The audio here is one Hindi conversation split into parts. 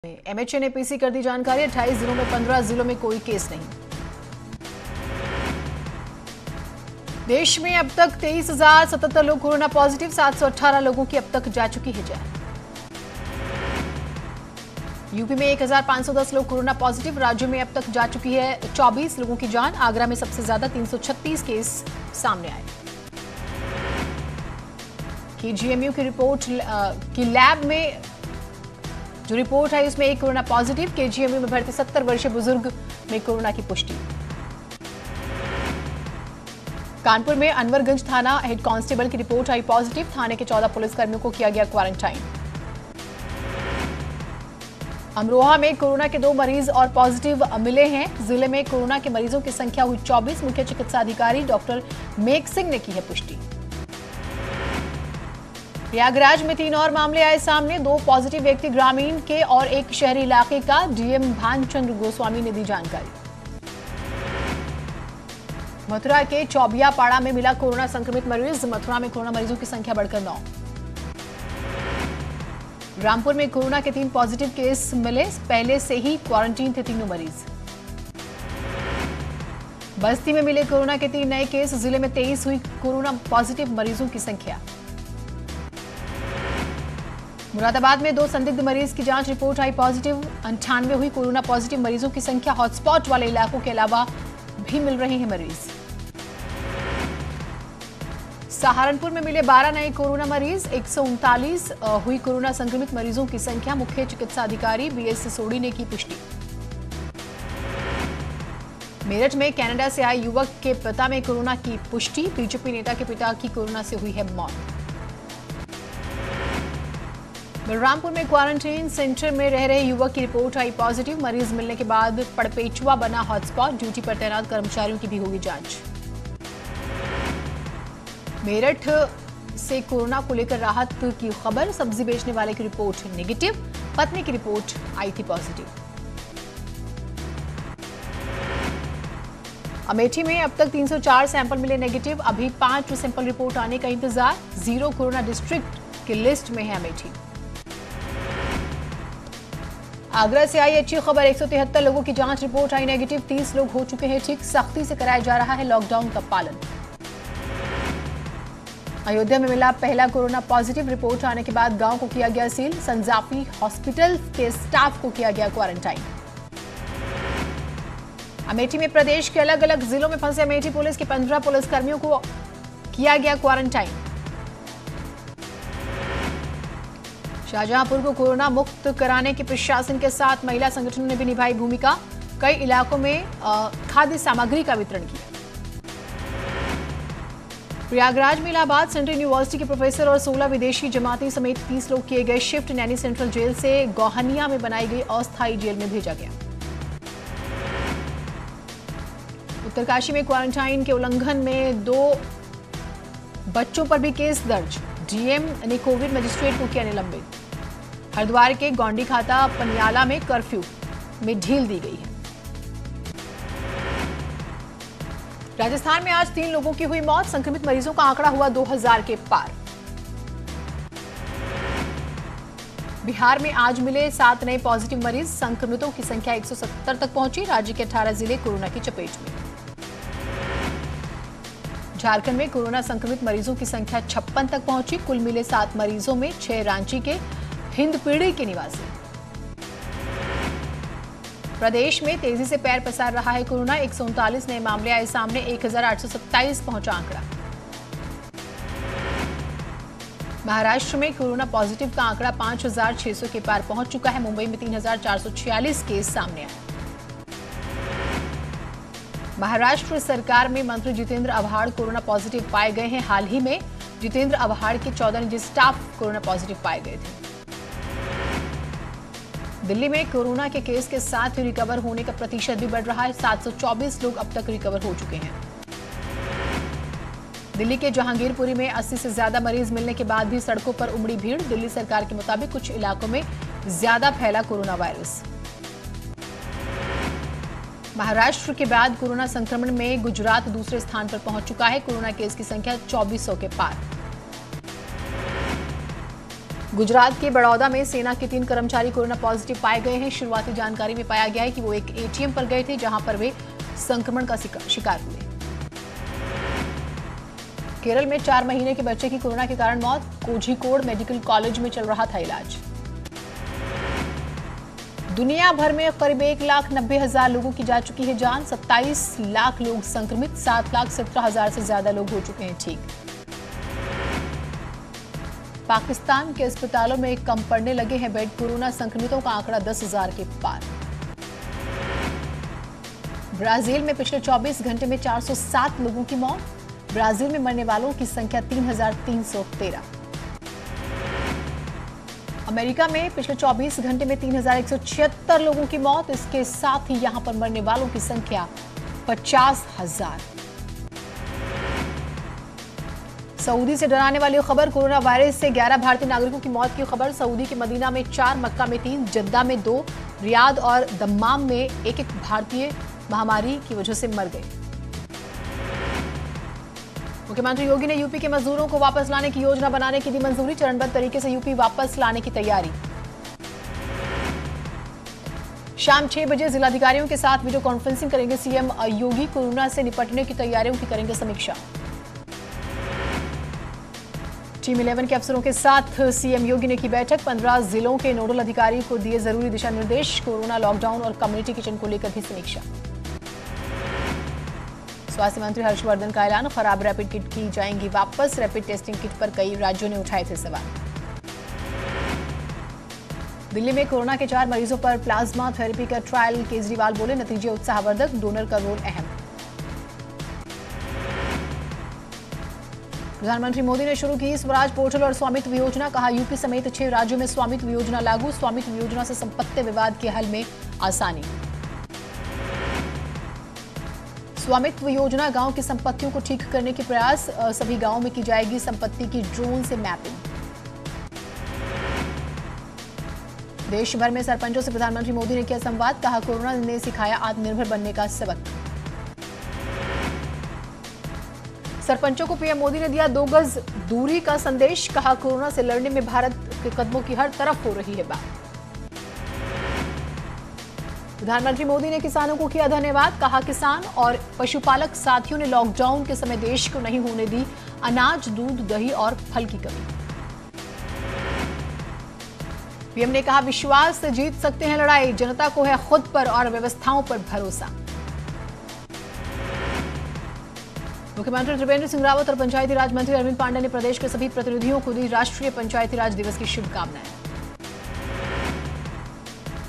एमएचए ने पीसी कर दी जानकारी। 28 जिलों में 15 जिलों में कोई केस नहीं। देश में अब तक 23,077 लोग कोरोना पॉजिटिव, 718 लोगों की अब तक जा चुकी है जान। यूपी में 1,510 लोग कोरोना पॉजिटिव, राज्य में अब तक जा चुकी है 24 लोगों की जान। आगरा में सबसे ज्यादा 336 केस सामने आए। केजीएमयू की रिपोर्ट की लैब में जो रिपोर्ट है उसमें एक कोरोना पॉजिटिव। केजीएमयू में भर्ती 70 वर्षीय बुजुर्ग में कोरोना की पुष्टि। कानपुर में अनवरगंज थाना हेड कांस्टेबल की रिपोर्ट आई पॉजिटिव। थाने के 14 पुलिसकर्मियों को किया गया क्वारंटाइन। अमरोहा में कोरोना के 2 मरीज और पॉजिटिव मिले हैं। जिले में कोरोना के मरीजों की संख्या हुई 24। मुख्य चिकित्सा अधिकारी डॉक्टर मेघ सिंह ने की है पुष्टि। प्रयागराज में 3 और मामले आए सामने। 2 पॉजिटिव व्यक्ति ग्रामीण के और एक शहरी इलाके का। डीएम भानचंद्र गोस्वामी ने दी जानकारी। मथुरा के चौबियापाड़ा में मिला कोरोना संक्रमित मरीज। मथुरा में कोरोना मरीजों की संख्या बढ़कर 9। रामपुर में कोरोना के 3 पॉजिटिव केस मिले। पहले से ही क्वारंटीन थे तीनों मरीज। बस्ती में मिले कोरोना के 3 नए केस। जिले में 23 हुई कोरोना पॉजिटिव मरीजों की संख्या। मुरादाबाद में 2 संदिग्ध मरीज की जांच रिपोर्ट आई पॉजिटिव। 98 हुई कोरोना पॉजिटिव मरीजों की संख्या। हॉटस्पॉट वाले इलाकों के अलावा भी मिल रहे हैं मरीज। सहारनपुर में मिले 12 नए कोरोना मरीज। 139 हुई कोरोना संक्रमित मरीजों की संख्या। मुख्य चिकित्सा अधिकारी बीएस सिसोड़ी ने की पुष्टि। मेरठ में कनाडा से आए युवक के पिता में कोरोना की पुष्टि। बीजेपी नेता के पिता की कोरोना से हुई है मौत। बलरामपुर में क्वारंटीन सेंटर में रह रहे युवक की रिपोर्ट आई पॉजिटिव। मरीज मिलने के बाद पड़पेचुआ बना हॉटस्पॉट। ड्यूटी पर तैनात कर्मचारियों की भी होगी जांच। मेरठ से कोरोना को लेकर राहत की खबर। सब्जी बेचने वाले की रिपोर्ट नेगेटिव। पत्नी की रिपोर्ट आई थी पॉजिटिव। अमेठी में अब तक 304 सैंपल मिले नेगेटिव। अभी 5 सैंपल रिपोर्ट आने का इंतजार। 0 कोरोना डिस्ट्रिक्ट की लिस्ट में है अमेठी। आगरा से आई अच्छी खबर। 173 लोगों की जांच रिपोर्ट आई नेगेटिव। 30 लोग हो चुके हैं ठीक। सख्ती से कराया जा रहा है लॉकडाउन का पालन। अयोध्या में मिला पहला कोरोना पॉजिटिव। रिपोर्ट आने के बाद गांव को किया गया सील। संजाफी हॉस्पिटल के स्टाफ को किया गया क्वारंटाइन। अमेठी में प्रदेश के अलग अलग जिलों में फंसे अमेठी पुलिस के 15 पुलिसकर्मियों को किया गया क्वारंटाइन। शाहजहांपुर को कोरोना मुक्त कराने के प्रशासन के साथ महिला संगठनों ने भी निभाई भूमिका। कई इलाकों में खाद्य सामग्री का वितरण किया। प्रयागराज में इलाहाबाद सेंट्रल यूनिवर्सिटी के प्रोफेसर और 16 विदेशी जमाती समेत 30 लोग किए गए शिफ्ट। नैनी सेंट्रल जेल से गौहनिया में बनाई गई अस्थायी जेल में भेजा गया। उत्तरकाशी में क्वारंटाइन के उल्लंघन में 2 बच्चों पर भी केस दर्ज। डीएम ने कोविड मजिस्ट्रेट को किया निलंबित। हरिद्वार के गौंडी खाता पनियाला में कर्फ्यू में ढील दी गई है। राजस्थान में आज 3 लोगों की हुई मौत। संक्रमित मरीजों का आंकड़ा हुआ 2000 के पार। बिहार में आज मिले 7 नए पॉजिटिव मरीज। संक्रमितों की संख्या 170 तक पहुंची। राज्य के 18 जिले कोरोना की चपेट में। झारखंड में कोरोना संक्रमित मरीजों की संख्या 56 तक पहुंची। कुल मिले 7 मरीजों में 6 रांची के हिंदपीढ़ी के निवासी। प्रदेश में तेजी से पैर पसार रहा है कोरोना। 139 नए मामले आए सामने। 1827 पहुंचा आंकड़ा। महाराष्ट्र में कोरोना पॉजिटिव का आंकड़ा 5600 के पार पहुंच चुका है। मुंबई में 3446 केस सामने आए। महाराष्ट्र सरकार में मंत्री जितेंद्र आव्हाड कोरोना पॉजिटिव पाए गए हैं। हाल ही में जितेंद्र आव्हाड के 14 निजी स्टाफ कोरोना पॉजिटिव पाए गए थे। दिल्ली में कोरोना के केस के साथ ही रिकवर होने का प्रतिशत भी बढ़ रहा है। 724 लोग अब तक रिकवर हो चुके हैं। दिल्ली के जहांगीरपुरी में 80 से ज्यादा मरीज मिलने के बाद भी सड़कों पर उमड़ी भीड़। दिल्ली सरकार के मुताबिक कुछ इलाकों में ज्यादा फैला कोरोना वायरस। महाराष्ट्र के बाद कोरोना संक्रमण में गुजरात दूसरे स्थान पर पहुंच चुका है। कोरोना केस की संख्या 2400 के पार। गुजरात के बड़ौदा में सेना के 3 कर्मचारी कोरोना पॉजिटिव पाए गए हैं। शुरुआती जानकारी में पाया गया है कि वो एक एटीएम पर गए थे, जहां पर वे संक्रमण का शिकार हुए। केरल में 4 महीने के बच्चे की कोरोना के कारण मौत। कोझिकोड मेडिकल कॉलेज में चल रहा था इलाज। दुनिया भर में करीब 1,90,000 लोगों की जा चुकी है जान। 27 लाख लोग संक्रमित, 7,17,000 से ज्यादा लोग हो चुके हैं ठीक। पाकिस्तान के अस्पतालों में कम पड़ने लगे हैं बेड। कोरोना संक्रमितों का आंकड़ा 10,000 के पार। ब्राजील में पिछले 24 घंटे में 407 लोगों की मौत। ब्राजील में मरने वालों की संख्या 3,313। अमेरिका में पिछले 24 घंटे में 3,176 लोगों की मौत। इसके साथ ही यहां पर मरने वालों की संख्या 50,000। सऊदी से डराने वाली खबर। कोरोना वायरस से 11 भारतीय नागरिकों की मौत की खबर। सऊदी के मदीना में 4, मक्का में 3, जद्दा में 2, रियाद और दम्माम में एक भारतीय महामारी की वजह से मर गए। मुख्यमंत्री योगी ने यूपी के मजदूरों को वापस लाने की योजना बनाने की दी मंजूरी। चरणबद्ध तरीके से यूपी वापस लाने की तैयारी। शाम 6 बजे जिलाधिकारियों के साथ वीडियो कॉन्फ्रेंसिंग करेंगे सीएम योगी। कोरोना से निपटने की तैयारियों की करेंगे समीक्षा। टीम 11 के अफसरों के साथ सीएम योगी ने की बैठक। 15 जिलों के नोडल अधिकारी को दिए जरूरी दिशा निर्देश। कोरोना लॉकडाउन और कम्युनिटी किचन को लेकर भी समीक्षा। स्वास्थ्य मंत्री हर्षवर्धन का ऐलान। खराब रैपिड किट की जाएंगी वापस। रैपिड टेस्टिंग किट पर कई राज्यों ने उठाए थे सवाल। दिल्ली में कोरोना के 4 मरीजों पर प्लाज्मा थेरेपी का ट्रायल। केजरीवाल बोले नतीजे उत्साहवर्धक, डोनर का रोल अहम। प्रधानमंत्री मोदी ने शुरू की स्वराज पोर्टल और स्वामित्व योजना। कहा यूपी समेत 6 राज्यों में स्वामित्व योजना लागू। स्वामित्व योजना से संपत्ति विवाद के हल में आसानी। स्वामित्व योजना गांव की संपत्तियों को ठीक करने के प्रयास। सभी गांवों में की जाएगी संपत्ति की ड्रोन से मैपिंग। देश भर में सरपंचों से प्रधानमंत्री मोदी ने किया संवाद। कहा कोरोना ने सिखाया आत्मनिर्भर बनने का सबक। सरपंचों को पीएम मोदी ने दिया 2 गज दूरी का संदेश। कहा कोरोना से लड़ने में भारत के कदमों की हर तरफ हो रही है बात। प्रधानमंत्री मोदी ने किसानों को किया धन्यवाद। कहा किसान और पशुपालक साथियों ने लॉकडाउन के समय देश को नहीं होने दी अनाज, दूध, दही और फल की कमी। पीएम ने कहा विश्वास से जीत सकते हैं लड़ाई। जनता को है खुद पर और व्यवस्थाओं पर भरोसा। मुख्यमंत्री त्रिवेंद्र सिंह रावत और पंचायती राज मंत्री अरविंद पांडे ने प्रदेश के सभी प्रतिनिधियों को दी राष्ट्रीय पंचायती राज दिवस की शुभकामनाएं।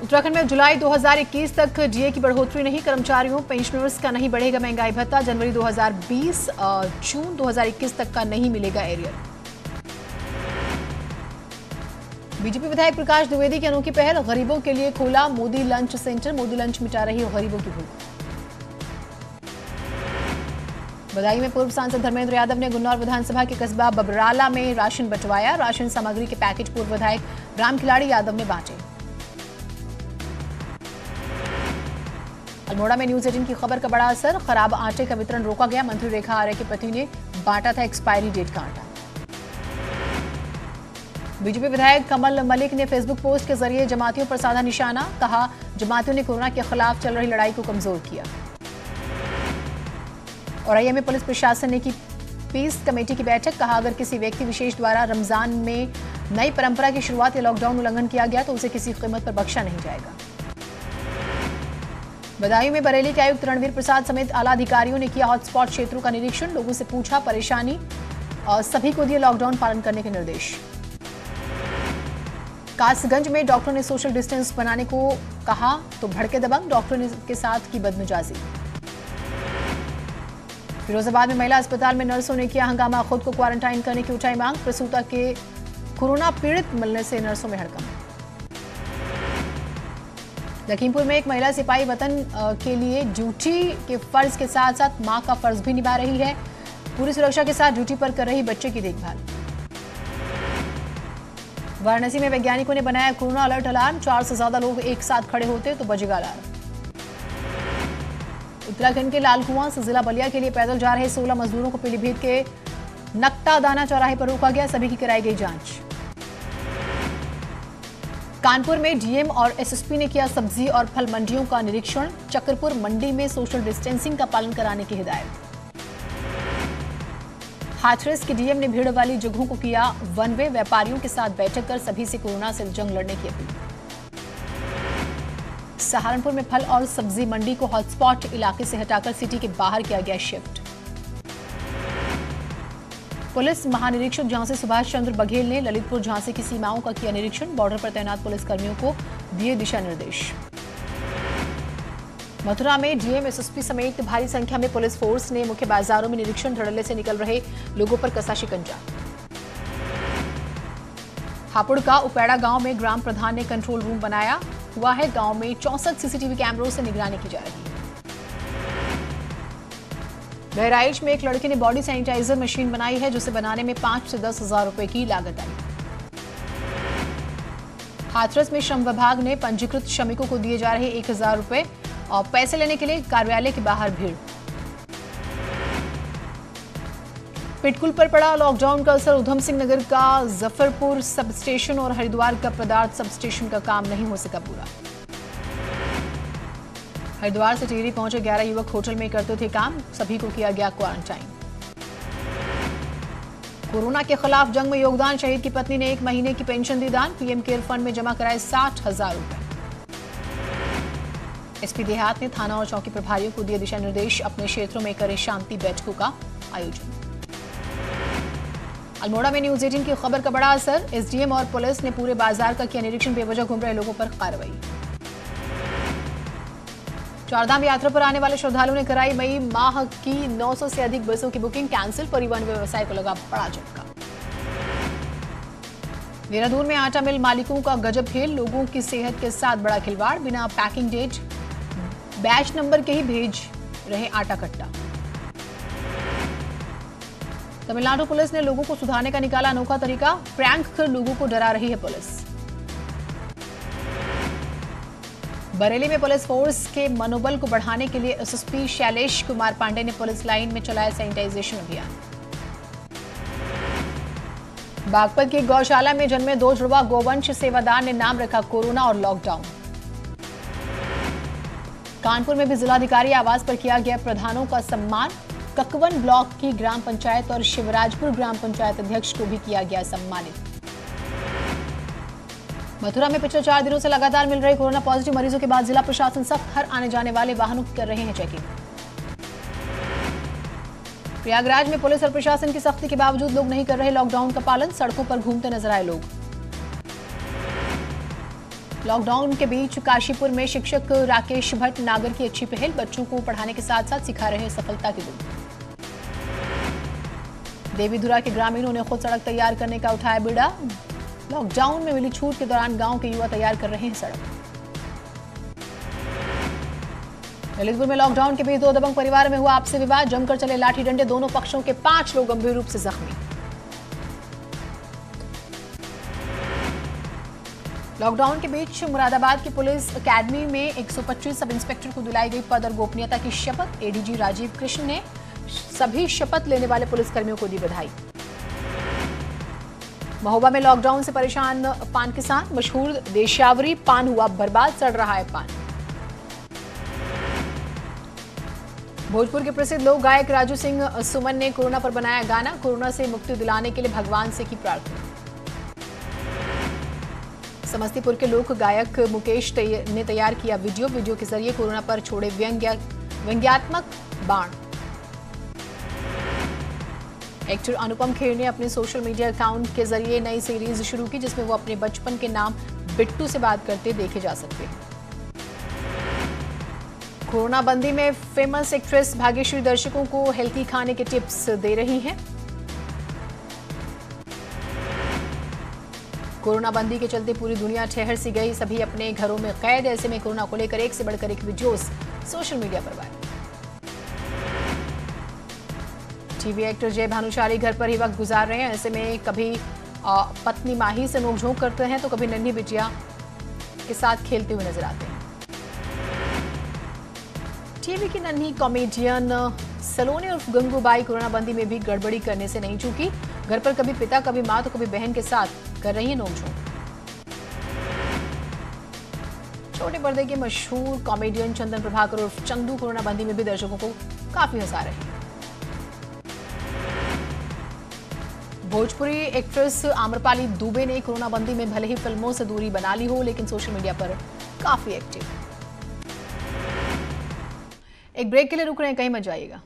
उत्तराखंड में जुलाई 2021 तक डीए की बढ़ोतरी नहीं। कर्मचारियों पेंशनर्स का नहीं बढ़ेगा महंगाई भत्ता। जनवरी 2020 जून 2021 तक का नहीं मिलेगा एरियर। बीजेपी विधायक प्रकाश द्विवेदी की अनोखी पहल। गरीबों के लिए खोला Modi lunch centre. Modi lunch मिटा रही है गरीबों की भूख। बदायूं में पूर्व सांसद धर्मेंद्र यादव ने गुन्नौर विधानसभा के कस्बा बबराला में राशन बंटवाया। राशन सामग्री के पैकेट पूर्व विधायक राम खिलाड़ी यादव ने बांटे। अल्मोड़ा में न्यूज 18 की खबर का बड़ा असर। खराब आटे का वितरण रोका गया। मंत्री रेखा आर्य के पति ने बांटा था एक्सपायरी डेट का आटा। बीजेपी विधायक कमल मलिक ने फेसबुक पोस्ट के जरिए जमातियों पर साधा निशाना। कहा जमातियों ने कोरोना के खिलाफ चल रही लड़ाई को कमजोर किया। औरैया में पुलिस प्रशासन ने की पीस कमेटी की बैठक। कहा अगर किसी व्यक्ति विशेष द्वारा रमजान में नई परंपरा की शुरुआत या लॉकडाउन उल्लंघन किया गया तो उसे किसी कीमत पर बख्शा नहीं जाएगा। बदायूं में बरेली के आयुक्त रणवीर प्रसाद समेत आला अधिकारियों ने किया हॉटस्पॉट क्षेत्रों का निरीक्षण। लोगों से पूछा परेशानी और सभी को दिए लॉकडाउन पालन करने के निर्देश। कासगंज में डॉक्टर ने सोशल डिस्टेंस बनाने को कहा तो भड़के दबंग। डॉक्टर के साथ की बदमिजाजी। फिरोजाबाद में महिला अस्पताल में नर्सों ने किया हंगामा। खुद को क्वारंटाइन करने की उठाई मांग। प्रसूता के कोरोना पीड़ित मिलने से नर्सों में हड़कंप। लखीमपुर में एक महिला सिपाही वतन के लिए ड्यूटी के फर्ज के साथ साथ मां का फर्ज भी निभा रही है। पूरी सुरक्षा के साथ ड्यूटी पर कर रही बच्चे की देखभाल। वाराणसी में वैज्ञानिकों ने बनाया कोरोना अलर्ट अलार्म। 4 से ज्यादा लोग एक साथ खड़े होते तो बजेगा अलार्म। उत्तराखंड के लालकुआं से जिला बलिया के लिए पैदल जा रहे 16 मजदूरों को पीलीभीत के नकटा दाना चौराहे पर रोका गया। सभी की कराई गई जांच। कानपुर में डीएम और एसएसपी ने किया सब्जी और फल मंडियों का निरीक्षण। चक्रपुर मंडी में सोशल डिस्टेंसिंग का पालन कराने की हिदायत। हाथरस के डीएम ने भीड़ वाली जगहों को किया वन वे। व्यापारियों के साथ बैठक कर सभी से कोरोना से जंग लड़ने की अपील। सहारनपुर में फल और सब्जी मंडी को हॉटस्पॉट इलाके से हटाकर सिटी के बाहर किया गया शिफ्ट। पुलिस महानिरीक्षक झांसी सुभाष चंद्र बघेल ने ललितपुर झांसी की सीमाओं का किया निरीक्षण। बॉर्डर पर तैनात पुलिस कर्मियों को दिए दिशा निर्देश। मथुरा में डीएम एसएसपी समेत भारी संख्या में पुलिस फोर्स ने मुख्य बाजारों में निरीक्षण। धड़ल्ले से निकल रहे लोगों पर कसा शिकंजा। हापुड़ का उपेड़ा गांव में ग्राम प्रधान ने कंट्रोल रूम बनाया हुआ है। गांव में 64 सीसीटीवी कैमरों से निगरानी की जा रही है। बहराइच में एक लड़के ने बॉडी सैनिटाइजर मशीन बनाई है, जिसे बनाने में 5 से 10 हजार रुपए की लागत आई। हाथरस में श्रम विभाग ने पंजीकृत श्रमिकों को दिए जा रहे 1000 रुपए और पैसे लेने के लिए कार्यालय के बाहर भीड़। पिटकुल पर पड़ा लॉकडाउन का असर। उधम सिंह नगर का जफरपुर सब स्टेशन और हरिद्वार का पदार्थ सब स्टेशन का काम नहीं हो सका पूरा। हरिद्वार से टिहरी पहुंचे 11 युवक होटल में करते थे काम। सभी को किया गया क्वारंटाइन। कोरोना के खिलाफ जंग में योगदान। शहीद की पत्नी ने 1 महीने की पेंशन दी दान। पीएम केयर फंड में जमा कराए 60,000 रुपए। एसपी देहात ने थाना और चौकी प्रभारियों को दिए दिशा निर्देश। अपने क्षेत्रों में करे शांति बैठकों का आयोजन। अल्मोड़ा में न्यूज 18 की खबर का बड़ा असर। एसडीएम और पुलिस ने पूरे बाजार का किया निरीक्षण। बेवजह घूम रहे लोगों पर कार्रवाई। चारधाम यात्रा पर आने वाले श्रद्धालुओं ने कराई मई माह की 900 से अधिक बसों की बुकिंग कैंसिल। परिवहन व्यवसाय को लगा बड़ा झटका। देहरादून में आटा मिल मालिकों का गजब खेल। लोगों की सेहत के साथ बड़ा खिलवाड़। बिना पैकिंग डेट बैच नंबर के ही भेज रहे आटा कट्टा। तमिलनाडु पुलिस ने लोगों को सुधारने का निकाला अनोखा तरीका। प्रैंक कर लोगों को डरा रही है पुलिस। बरेली में पुलिस फोर्स के मनोबल को बढ़ाने के लिए एसएसपी शैलेश कुमार पांडे ने पुलिस लाइन में चलाया सैनिटाइजेशन अभियान। बागपत की गौशाला में जन्मे 2 जुड़वा गोवंश सेवादार ने नाम रखा कोरोना और लॉकडाउन। कानपुर में भी जिलाधिकारी आवास पर किया गया प्रधानों का सम्मान। ककवन ब्लॉक की ग्राम पंचायत और शिवराजपुर ग्राम पंचायत अध्यक्ष को भी किया गया सम्मानित। मथुरा में पिछले 4 दिनों से लगातार मिल रहे कोरोना पॉजिटिव मरीजों के बाद जिला प्रशासन सख्त हर आने जाने वाले वाहनों की कर रहे हैं चेकिंग। प्रयागराज में पुलिस और प्रशासन की सख्ती के बावजूद लोग नहीं कर रहे लॉकडाउन का पालन। सड़कों पर घूमते नजर आए लोग। लॉकडाउन के बीच काशीपुर में शिक्षक राकेश भट्ट नागर की अच्छी पहल। बच्चों को पढ़ाने के साथ साथ सिखा रहे हैं सफलता की गुण। देवीधुरा के ग्रामीणों ने खुद सड़क तैयार करने का उठाया बीड़ा। लॉकडाउन में मिली छूट के दौरान गांव के युवा तैयार कर रहे हैं सड़क। ललितपुर में लॉकडाउन के बीच 2 दबंग परिवार में हुआ आपसी विवाद। जमकर चले लाठी डंडे। दोनों पक्षों के 5 लोग गंभीर रूप से जख्मी। लॉकडाउन के बीच मुरादाबाद की पुलिस अकेडमी में 125 सब इंस्पेक्टर को दिलाई गई पद और गोपनीयता की शपथ। एडीजी राजीव कृष्ण ने सभी शपथ लेने वाले पुलिसकर्मियों को दी बधाई। महोबा में लॉकडाउन से परेशान पान किसान। मशहूर देशावरी पान हुआ बर्बाद। सड़ रहा है पान। भोजपुर के प्रसिद्ध लोक गायक राजू सिंह सुमन ने कोरोना पर बनाया गाना। कोरोना से मुक्ति दिलाने के लिए भगवान से की प्रार्थना। समस्तीपुर के लोक गायक मुकेश ने तैयार किया वीडियो के जरिए कोरोना पर छोड़े व्यंग्यात्मक बाण। एक्टर अनुपम खेर ने अपने सोशल मीडिया अकाउंट के जरिए नई सीरीज शुरू की, जिसमें वो अपने बचपन के नाम बिट्टू से बात करते देखे जा सकते हैं। कोरोना बंदी में फेमस एक्ट्रेस भाग्यश्री दर्शकों को हेल्थी खाने के टिप्स दे रही हैं। कोरोना बंदी के चलते पूरी दुनिया ठहर सी गई। सभी अपने घरों में कैद। ऐसे में कोरोना को लेकर एक से बढ़कर एक वीडियोस सोशल मीडिया पर वायरल। टीवी एक्टर जय भानुशाली घर पर ही वक्त गुजार रहे हैं। ऐसे में कभी पत्नी माही से नोकझोंक करते हैं तो कभी नन्ही बिटिया के साथ खेलते हुए नजर आते हैं। टीवी की नन्ही कॉमेडियन सलोनी उर्फ गंगूबाई कोरोना बंदी में भी गड़बड़ी करने से नहीं चूकी। घर पर कभी पिता, कभी मां तो कभी बहन के साथ कर रही है नोकझोंक। छोटे पर्दे के मशहूर कॉमेडियन चंदन प्रभाकर उर्फ चंदू कोरोना बंदी में भी दर्शकों को काफी हंसा रहे हैं। भोजपुरी एक्ट्रेस आम्रपाली दुबे ने कोरोना बंदी में भले ही फिल्मों से दूरी बना ली हो, लेकिन सोशल मीडिया पर काफी एक्टिव है। एक ब्रेक के लिए रुक रहे हैं, कहीं मत जाइएगा।